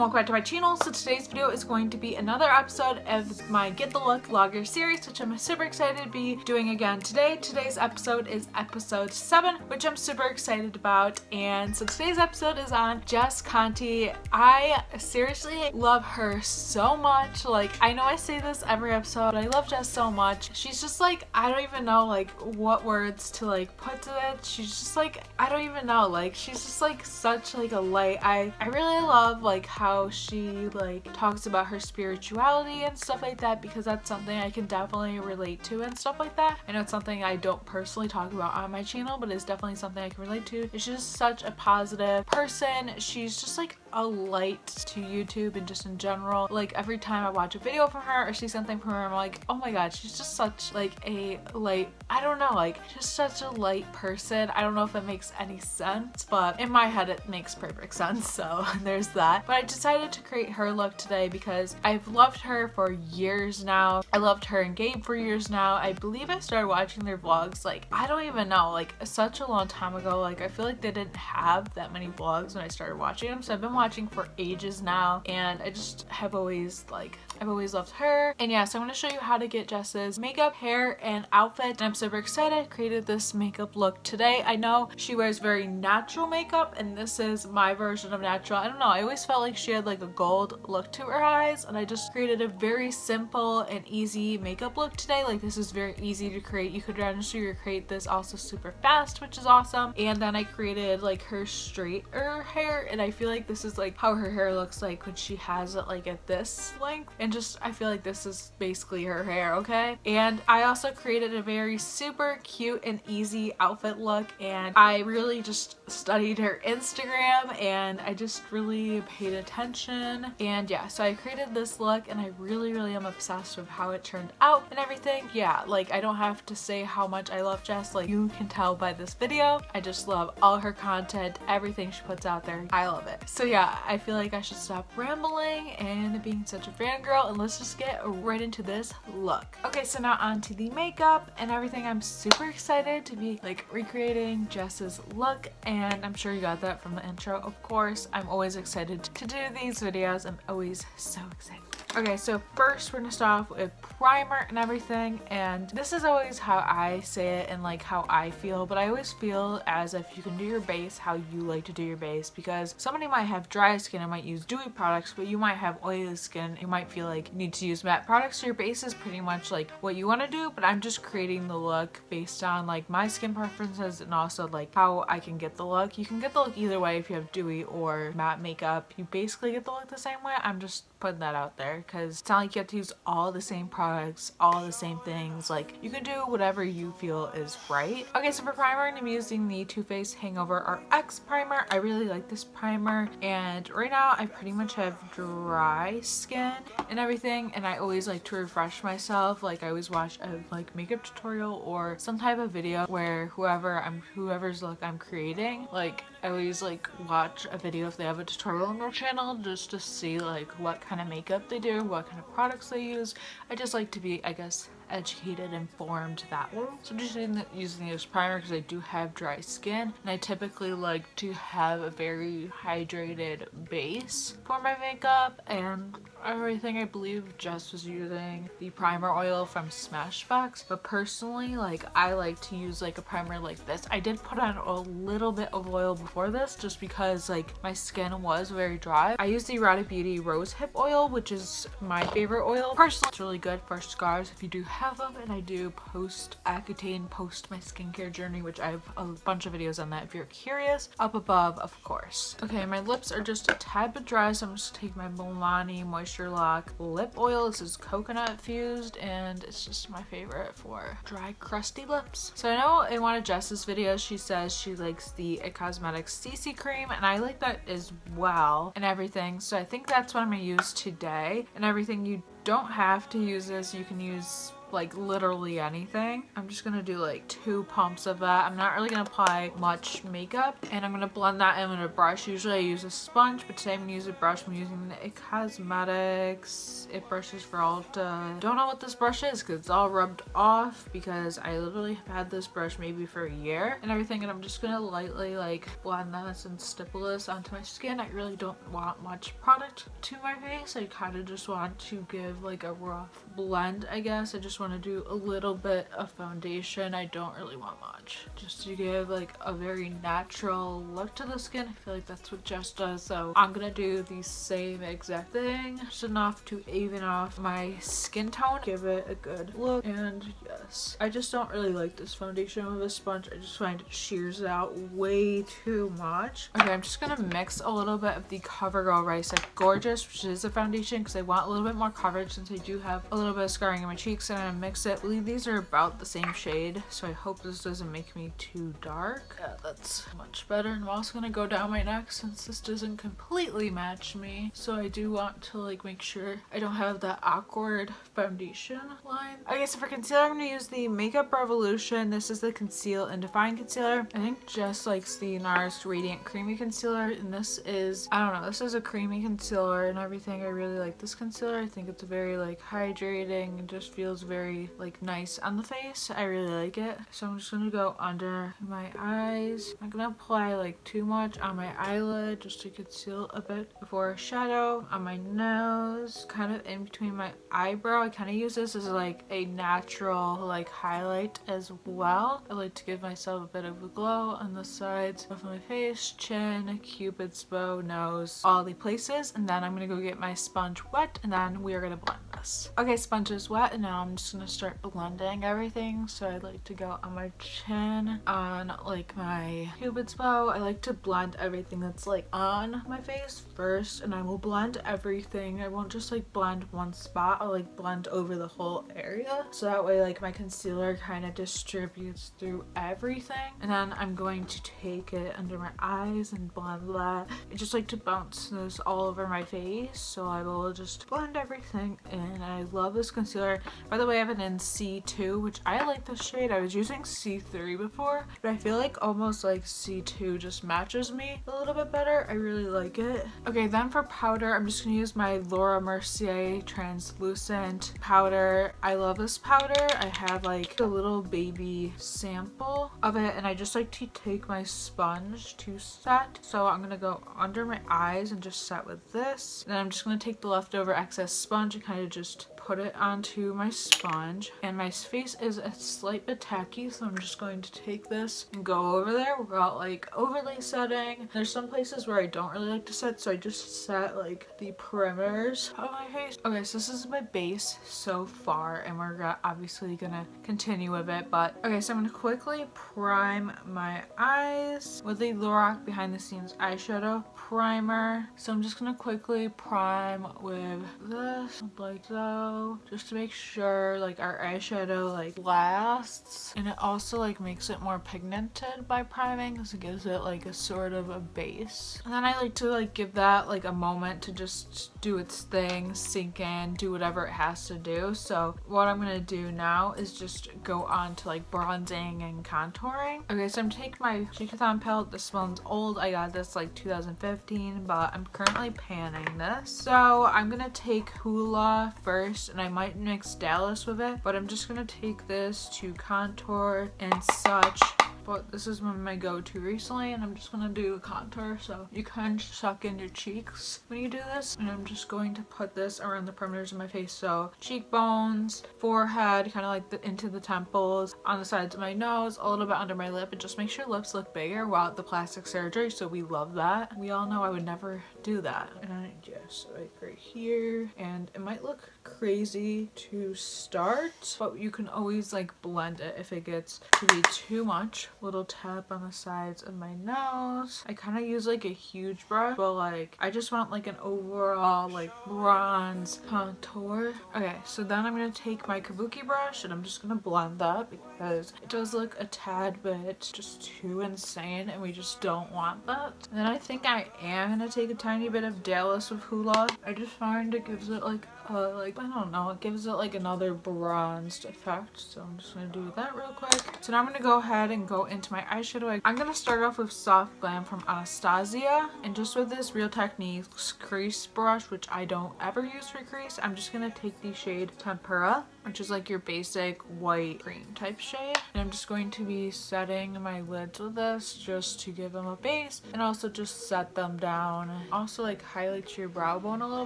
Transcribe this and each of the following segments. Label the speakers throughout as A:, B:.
A: welcome back to my channel. So today's video is going to be another episode of my Get the Look vlogger series, which I'm super excited to be doing again today. Today's episode is episode 7, which I'm super excited about. And so today's episode is on Jess Conte. I seriously love her so much. Like, I know I say this every episode, but I love Jess so much. She's just like, I don't even know like what words to like put to it. She's just like, I don't even know, like she's just like such like a light. I really love like how she like talks about her spirituality and stuff like that, because that's something I can definitely relate to and stuff like that. I know it's something I don't personally talk about on my channel, but it's definitely something I can relate to. She's just such a positive person. She's just like a light to YouTube and just in general. Like every time I watch a video from her or see something from her, I'm like, oh my god, she's just such like a light, I don't know, like just such a light person. I don't know if it makes any sense, but in my head it makes perfect sense, so there's that. But I decided to create her look today because I've loved her for years now. I loved her and Gabe for years now. I believe I started watching their vlogs like, I don't even know, like such a long time ago. Like I feel like they didn't have that many vlogs when I started watching them, so I've been watching for ages now, and I just have always like, I've always loved her. And yeah, so I'm going to show you how to get Jess's makeup, hair, and outfit. And I'm super excited. I created this makeup look today. I know she wears very natural makeup, and this is my version of natural. I don't know, I always felt like she had like a gold look to her eyes, and I just created a very simple and easy makeup look today. Like this is very easy to create. You could honestly create this also super fast, which is awesome. And then I created like her straighter hair, and I feel like this is like how her hair looks like when she has it like at this length, and just I feel like this is basically her hair, okay? And I also created a very super cute and easy outfit look, and I really just studied her Instagram and I just really paid attention. And yeah, so I created this look, and I really am obsessed with how it turned out and everything. Yeah, like I don't have to say how much I love Jess, like you can tell by this video. I just love all her content, everything she puts out there. I love it. So yeah, I feel like I should stop rambling and being such a fangirl, and let's just get right into this look. Okay, so now on to the makeup and everything. I'm super excited to be like recreating Jess's look, and I'm sure you got that from the intro. Of course, I'm always excited to do these videos. I'm always so excited. Okay, so first we're gonna start off with primer and everything, and this is always how I say it and like how I feel, but I always feel as if you can do your base how you like to do your base, because somebody might have dry skin and might use dewy products, but you might have oily skin. You might feel like you need to use matte products, so your base is pretty much like what you want to do, but I'm just creating the look based on like my skin preferences and also like how I can get the look. You can get the look either way if you have dewy or matte makeup. You basically get the look the same way. I'm just putting that out there because it's not like you have to use all the same products, all the same things. Like you can do whatever you feel is right. Okay, so for primer, I'm using the Too Faced Hangover RX primer. I really like this primer, and right now I pretty much have dry skin and everything, and I always like to refresh myself. Like I always watch a like makeup tutorial or some type of video where whoever's look I'm creating, like I always like watch a video if they have a tutorial on their channel just to see like what kind of makeup they do, what kind of products they use. I just like to be, I guess, educated, informed that way. So I'm just using this primer because I do have dry skin, and I typically like to have a very hydrated base for my makeup and everything. I believe Jess was using the primer oil from Smashbox, but personally like I like to use like a primer like this. I did put on a little bit of oil before this just because like my skin was very dry. I use the Rhada Beauty rosehip oil, which is my favorite oil. Personally, it's really good for scars if you do have them, and I do post Accutane, post my skincare journey, which I have a bunch of videos on that if you're curious, up above of course. Okay, my lips are just a tad bit dry, so I'm just taking my Milani Moisture Lock lip oil. This is coconut infused, and it's just my favorite for dry crusty lips. So I know in one of Jess's videos she says she likes the It Cosmetics CC cream, and I like that as well and everything, so I think that's what I'm gonna use today and everything. You don't have to use this. You can use like literally anything. I'm just gonna do like 2 pumps of that. I'm not really gonna apply much makeup, and I'm gonna blend that in with a brush. Usually I use a sponge, but today I'm gonna use a brush. I'm using the Cosmetics It Brushes for Ulta. Don't know what this brush is because it's all rubbed off, because I literally have had this brush maybe for a year and everything, and I'm just gonna lightly like blend this and stipple this onto my skin. I really don't want much product to my face. I kind of just want to give like a rough blend, I guess. I just want to do a little bit of foundation. I don't really want much, just to give like a very natural look to the skin. I feel like that's what Jess does, so I'm gonna do the same exact thing, just enough to even off my skin tone, give it a good look. And yes, I just don't really like this foundation with a sponge. I just find it shears it out way too much. Okay, I'm just gonna mix a little bit of the CoverGirl Rice Like Gorgeous, which is a foundation, because I want a little bit more coverage since I do have a little bit of scarring in my cheeks, and I'm gonna mix it. I believe these are about the same shade, so I hope this doesn't make me too dark. Yeah, that's much better. And I'm also gonna go down my neck since this doesn't completely match me, so I do want to like make sure I don't have that awkward foundation line. Okay, so for concealer I'm gonna use the Makeup Revolution. This is the Conceal and Define Concealer. I think Jess likes the NARS Radiant Creamy Concealer, and this is, I don't know, this is a creamy concealer and everything. I really like this concealer. I think it's very like hydrating and just feels very like nice on the face. I really like it. So I'm just gonna go under my eyes. I'm gonna apply like too much on my eyelid just to conceal a bit before shadow. On my nose, kind of in between my eyebrow. I kind of use this as like a natural like highlight as well. I like to give myself a bit of a glow on the sides of my face, chin, cupid's bow, nose, all the places. And then I'm gonna go get my sponge wet, and then we are gonna blend this. Okay, sponge is wet, and now I'm just gonna start blending everything. So I like to go on my chin, on like my cupid's bow. I like to blend everything that's like on my face first, and I will blend everything. I won't just like blend one spot. I'll like blend over the whole area, so that way like my concealer kind of distributes through everything. And then I'm going to take it under my eyes and blend that. I just like to bounce this all over my face, so I will just blend everything in. I love this concealer. By the way, I have it in C2, which I like this shade. I was using C3 before, but I feel like almost like C2 just matches me a little bit better. I really like it. Okay, then for powder, I'm just gonna use my Laura Mercier translucent powder. I love this powder. I have like a little baby sample of it, and I just like to take my sponge to set. So I'm gonna go under my eyes and just set with this. Then I'm just gonna take the leftover excess sponge and kind of just put it onto my sponge. And my face is a slight bit tacky, so I'm just going to take this and go over there without like overly setting. There's some places where I don't really like to set, so I just set like the perimeters of my face. Okay, so this is my base so far, and we're obviously gonna continue with it. But okay, so I'm gonna quickly prime my eyes with the Lorac Behind the Scenes Eyeshadow Primer. So I'm just gonna quickly prime with this, like so, just to make sure like our eyeshadow like lasts. And it also like makes it more pigmented by priming, because it gives it like a sort of a base. And then I like to like give that like a moment to just do its thing, sink in, do whatever it has to do. So what I'm gonna do now is just go on to like bronzing and contouring. Okay, so I'm taking my Cheekathon palette. This one's old. I got this like 2015, but I'm currently panning this. So I'm gonna take Hoola first, and I might mix Dallas with it, but I'm just gonna take this to contour and such. But this is one of my go-to recently, and I'm just gonna do a contour, so you kind of suck in your cheeks when you do this. And I'm just going to put this around the perimeters of my face, so cheekbones, forehead, kind of like into the temples, on the sides of my nose, a little bit under my lip. It just makes your lips look bigger without the plastic surgery, so we love that. We all know I would never do that. And I just like right here, and it might look crazy to start, but you can always like blend it if it gets to be too much. Little tap on the sides of my nose. I kind of use like a huge brush, but like I just want like an overall like bronze contour. Okay, so then I'm gonna take my kabuki brush, and I'm just gonna blend that because it does look a tad bit just too insane, and we just don't want that. And then I think I am gonna take a tiny bit of Dallas with Hoola. I just find it gives it like like, I don't know, it gives it like another bronzed effect. So I'm just gonna do that real quick. So now I'm gonna go ahead and go into my eyeshadow. I'm gonna start off with Soft Glam from Anastasia, and just with this Real Techniques crease brush, which I don't ever use for crease, I'm just gonna take the shade Tempera, which is like your basic white cream type shade, and I'm just going to be setting my lids with this just to give them a base and also just set them down. Also like highlights your brow bone a little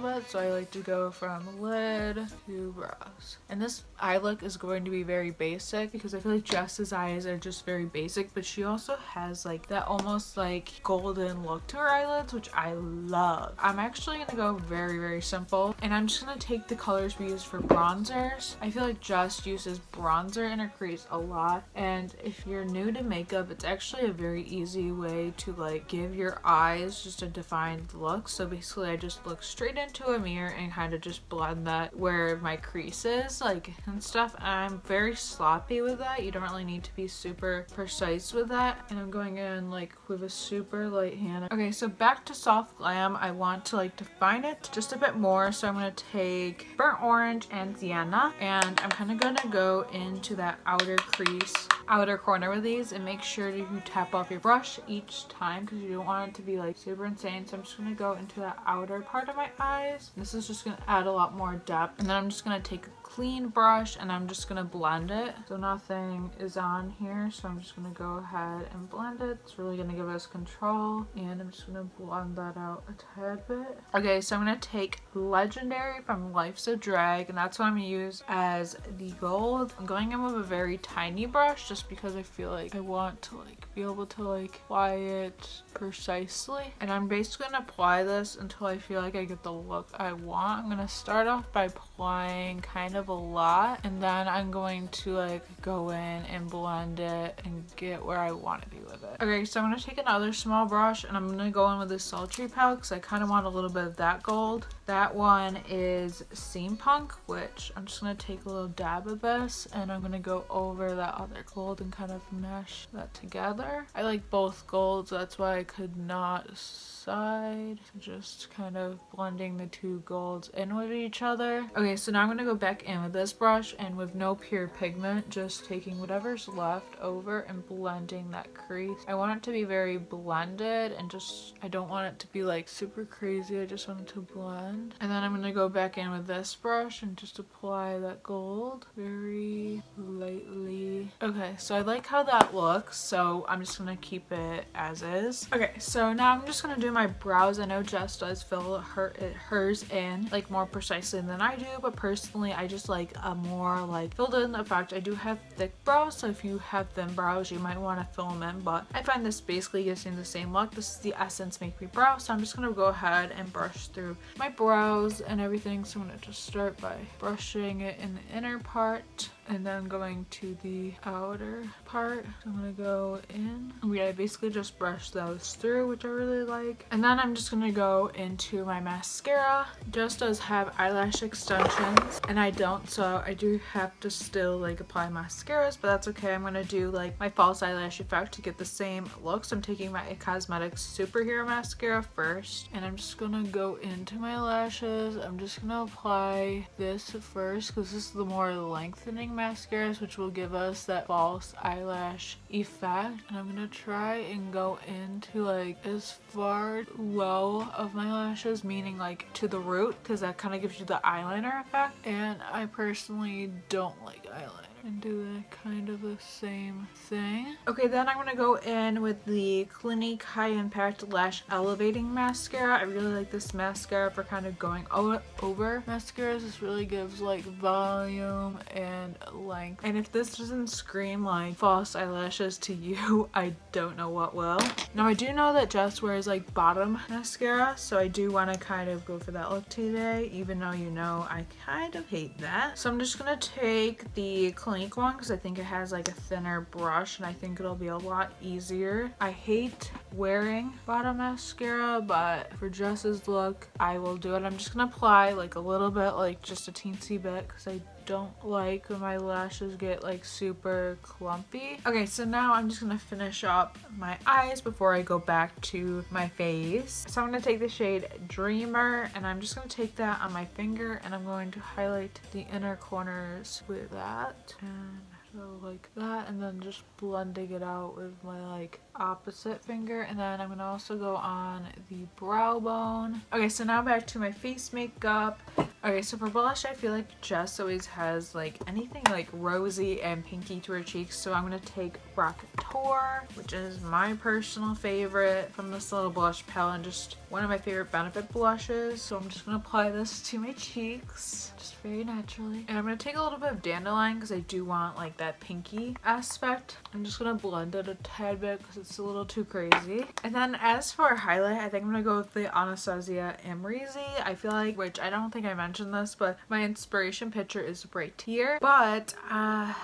A: bit, so I like to go from lid to brows. And this eye look is going to be very basic because I feel like Jess's eyes are just very basic, but she also has like that almost like golden look to her eyelids, which I love. I'm actually gonna go very simple, and I'm just gonna take the colors we use for bronzers. I feel like Jess uses bronzer in her crease a lot, and if you're new to makeup, it's actually a very easy way to like give your eyes just a defined look. So basically I just look straight into a mirror and kind of just blend that where my crease is like and stuff. I'm very sloppy with that. You don't really need to be super precise with that, and I'm going in like with a super light hand. Okay, so back to Soft Glam. I want to like define it just a bit more, so I'm gonna take Burnt Orange and Sienna, and I'm kind of gonna go into that outer crease, outer corner with these, and make sure that you tap off your brush each time because you don't want it to be like super insane. So I'm just gonna go into that outer part of my eyes. This is just gonna add a lot more depth, and then I'm just gonna take a clean brush and I'm just gonna blend it so nothing is on here. So I'm just gonna go ahead and blend it. It's really gonna give us control, and I'm just gonna blend that out a tad bit. Okay, so I'm gonna take Legendary from Life's a Drag, and that's what I'm gonna use as the gold. I'm going in with a very tiny brush just because I feel like I want to like be able to like apply it precisely, and I'm basically gonna apply this until I feel like I get the look I want. I'm gonna start off by applying kind of a lot, and then I'm going to like go in and blend it and get where I want to be with it. Okay, so I'm gonna take another small brush and I'm gonna go in with this Sultry palette because I kind of want a little bit of that gold. That one is Steampunk, which I'm just gonna take a little dab of this and I'm gonna go over that other gold and kind of mesh that together. I like both golds, that's why I could not decide. Just kind of blending the two golds in with each other. Okay, so now I'm gonna go back in with this brush and with no pure pigment, just taking whatever's left over and blending that crease. I want it to be very blended and just, I don't want it to be like super crazy. I just want it to blend. And then I'm gonna go back in with this brush and just apply that gold very lightly. Okay, so I like how that looks, so I'm just gonna keep it as is. Okay, so now I'm just gonna do my brows. I know Jess does fill hers in like more precisely than I do, but personally I just like a more like filled in effect. I do have thick brows, so if you have thin brows you might want to fill them in, but I find this basically gives me the same look. This is the Essence Make Me Brow, so I'm just gonna go ahead and brush through my brows and everything. So I'm gonna just start by brushing it in the inner part and then going to the outer part. So I'm gonna go in. I basically just brush those through, which I really like. And then I'm just gonna go into my mascara. Jess does have eyelash extensions and I don't, so I do have to still like apply mascaras, but that's okay. I'm gonna do like my false eyelash effect to get the same look. So I'm taking my Cosmetics Superhero Mascara first, and I'm just gonna go into my lashes. I'm just gonna apply this first because this is the more lengthening mascaras, which will give us that false eyelash effect. And I'm gonna try and go into like as far low of my lashes, meaning like to the root, because that kind of gives you the eyeliner effect, and I personally don't like eyeliner. And do that kind of the same thing. Okay, then I'm gonna go in with the Clinique High Impact Lash Elevating Mascara. I really like this mascara for kind of going over mascaras. This really gives like volume and length. And if this doesn't scream like false eyelashes to you, I don't know what will. Now I do know that Jess wears like bottom mascara, so I do want to kind of go for that look today, even though you know I kind of hate that. So I'm just gonna take the Clinique one because I think it has like a thinner brush and I think it'll be a lot easier. I hate wearing bottom mascara, but for Jess's look I will do it. I'm just gonna apply like a little bit, like just a teensy bit, because I don't like when my lashes get like super clumpy. Okay, so now I'm just gonna finish up my eyes before I go back to my face. So I'm gonna take the shade Dreamer, and I'm just gonna take that on my finger, and I'm going to highlight the inner corners with that, and so like that, and then just blending it out with my like opposite finger. And then I'm gonna also go on the brow bone. Okay, so now back to my face makeup. Okay, so for blush, I feel like Jess always has like anything like rosy and pinky to her cheeks, so I'm gonna take Rocketeur, which is my personal favorite from this little blush palette, and just one of my favorite Benefit blushes. So I'm just gonna apply this to my cheeks just very naturally, and I'm gonna take a little bit of dandelion because I do want like that pinky aspect. I'm just gonna blend it a tad bit because it's a little too crazy. And then as for highlight, I think I'm gonna go with the Anastasia emerzy. I feel like, which I don't think I mentioned this, but my inspiration picture is right here, but I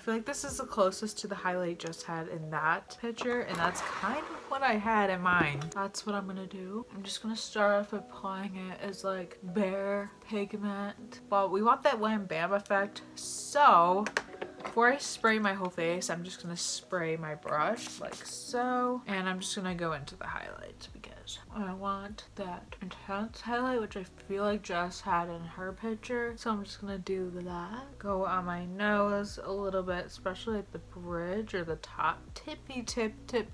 A: feel like this is the closest to the highlight Jess had in that picture, and that's kind of what I had in mind. That's what I'm gonna do. I'm just gonna start off applying it as like bare pigment, but we want that wham bam effect. So before I spray my whole face, I'm just gonna spray my brush like so, and I'm just gonna go into the highlights because I want that intense highlight, which I feel like Jess had in her picture. So I'm just gonna do that. Go on my nose a little bit, especially at the bridge or the top, tip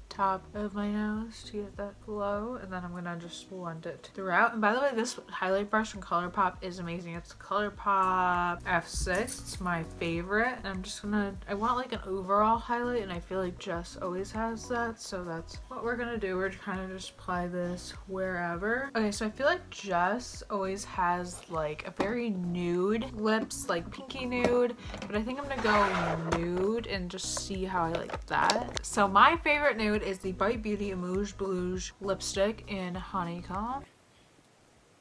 A: top of my nose to get that glow. And then I'm gonna just blend it throughout. And by the way, this highlight brush from ColourPop is amazing. It's ColourPop F6. It's my favorite. And I'm just gonna, I want like an overall highlight, and I feel like Jess always has that. So that's what we're gonna do. We're kind of just apply this wherever. Okay, so I feel like Jess always has like a very nude lips, like pinky nude, but I think I'm gonna go nude and just see how I like that. So my favorite nude is the Bite Beauty Amuge Bouge lipstick in Honeycomb.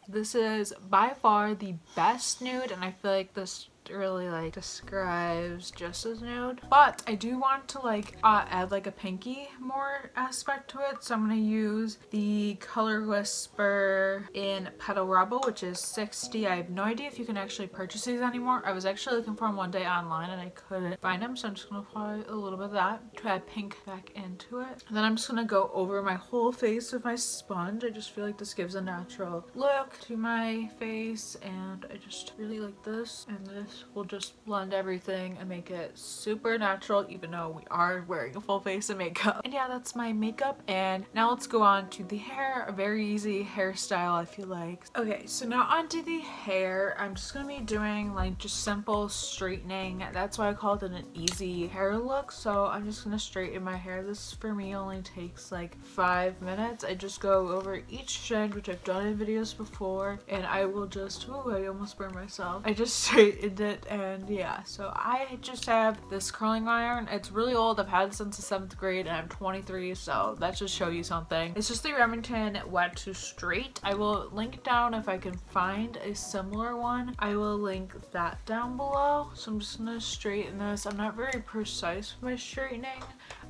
A: This is by far the best nude, and I feel like this really like describes just as nude, but I do want to like add like a pinky more aspect to it. So I'm going to use the Color Whisper in Petal Rebel, which is 60. I have no idea if you can actually purchase these anymore. I was actually looking for them one day online and I couldn't find them, so I'm just going to apply a little bit of that to add pink back into it. And then I'm just going to go over my whole face with my sponge. I just feel like this gives a natural look to my face, and I just really like this, and this will just blend everything and make it super natural, even though we are wearing a full face of makeup. And yeah, that's my makeup. And now let's go on to the hair. A very easy hairstyle, I feel like. Okay, so now onto the hair. I'm just gonna be doing like just simple straightening. That's why I called it an easy hair look. So I'm just gonna straighten my hair. This for me only takes like 5 minutes. I just go over each strand, which I've done in videos before, and I will just, oh, I almost burned myself. I just straightened it, and yeah, so I just have this curling iron. It's really old. I've had it since the 7th grade, and I'm 23, so that should show you something. It's just the Remington Wet to Straight. I will link down if I can find a similar one. I will link that down below. So I'm just gonna straighten this. I'm not very precise with my straightening.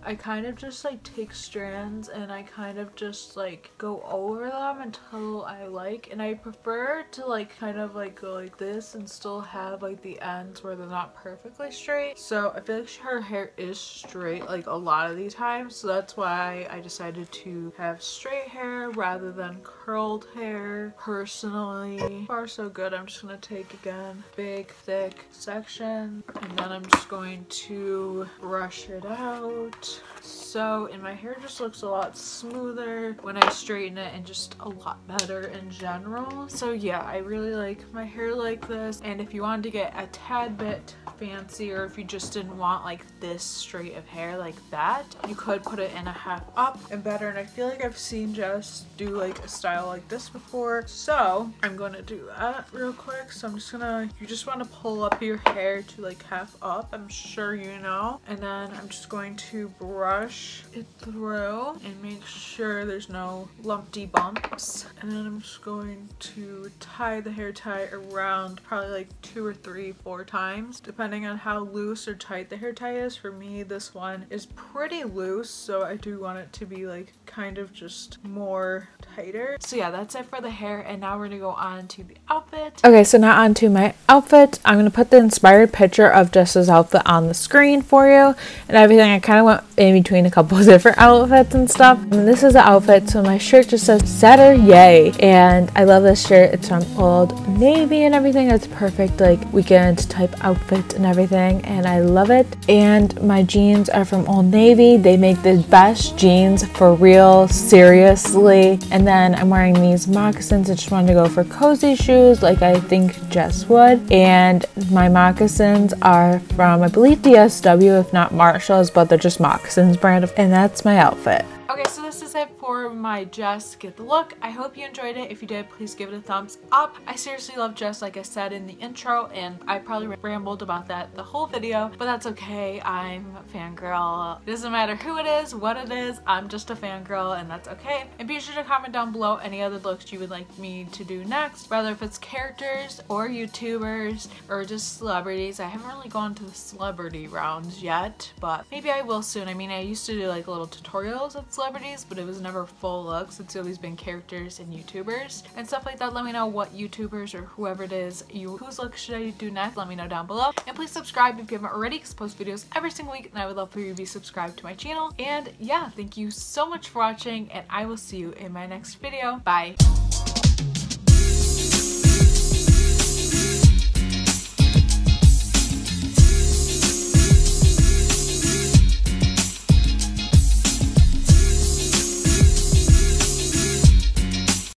A: I kind of just like take strands and I kind of just like go over them until I like, and I prefer to like kind of like go like this and still have like the ends where they're not perfectly straight. So I feel like her hair is straight like a lot of the times, so that's why I decided to have straight hair rather than curled hair personally. Far so good. I'm just gonna take again big thick section, and then I'm just going to brush it out. So, and my hair just looks a lot smoother when I straighten it, and just a lot better in general. So yeah, I really like my hair like this. And if you wanted to get a tad bit fancy, or if you just didn't want like this straight of hair like that, you could put it in a half up and better. And I feel like I've seen Jess do like a style like this before, so I'm going to do that real quick. So I'm just gonna, you just want to pull up your hair to like half up, I'm sure you know, and then I'm just going to brush it through and make sure there's no lumpy bumps. And then I'm just going to tie the hair tie around probably like 2 or 3, 4 times depending depending on how loose or tight the hair tie is. For me, this one is pretty loose, so I do want it to be like kind of just more tighter. So yeah, that's it for the hair, and now we're gonna go on to the outfit. Okay, so now on to my outfit. I'm gonna put the inspired picture of Jess's outfit on the screen for you and everything. I kind of went in between a couple of different outfits and stuff. And this is the outfit. So my shirt just says Setter Yay, and I love this shirt. It's from Old Navy and everything. It's perfect like weekend type outfit and everything, and I love it. And my jeans are from Old Navy. They make the best jeans for real, seriously. And then I'm wearing these moccasins. I just wanted to go for cozy shoes like I think Jess would. And my moccasins are from, I believe, DSW, if not Marshall's, but they're just moccasins brand. And that's my outfit. Okay, so this is it for my Jess Get the Look. I hope you enjoyed it. If you did, please give it a thumbs up. I seriously love Jess, like I said in the intro, and I probably rambled about that the whole video, but that's okay. I'm a fangirl. It doesn't matter who it is, what it is, I'm just a fangirl, and that's okay. And be sure to comment down below any other looks you would like me to do next, whether if it's characters or YouTubers or just celebrities. I haven't really gone to the celebrity rounds yet, but maybe I will soon. I mean, I used to do like little tutorials with celebrities, but it was never full looks. It's always been characters and YouTubers and stuff like that. Let me know what YouTubers or whoever it is whose look should I do next. Let me know down below, and please subscribe if you haven't already, because I post videos every single week, and I would love for you to be subscribed to my channel. And yeah, thank you so much for watching, and I will see you in my next video. Bye.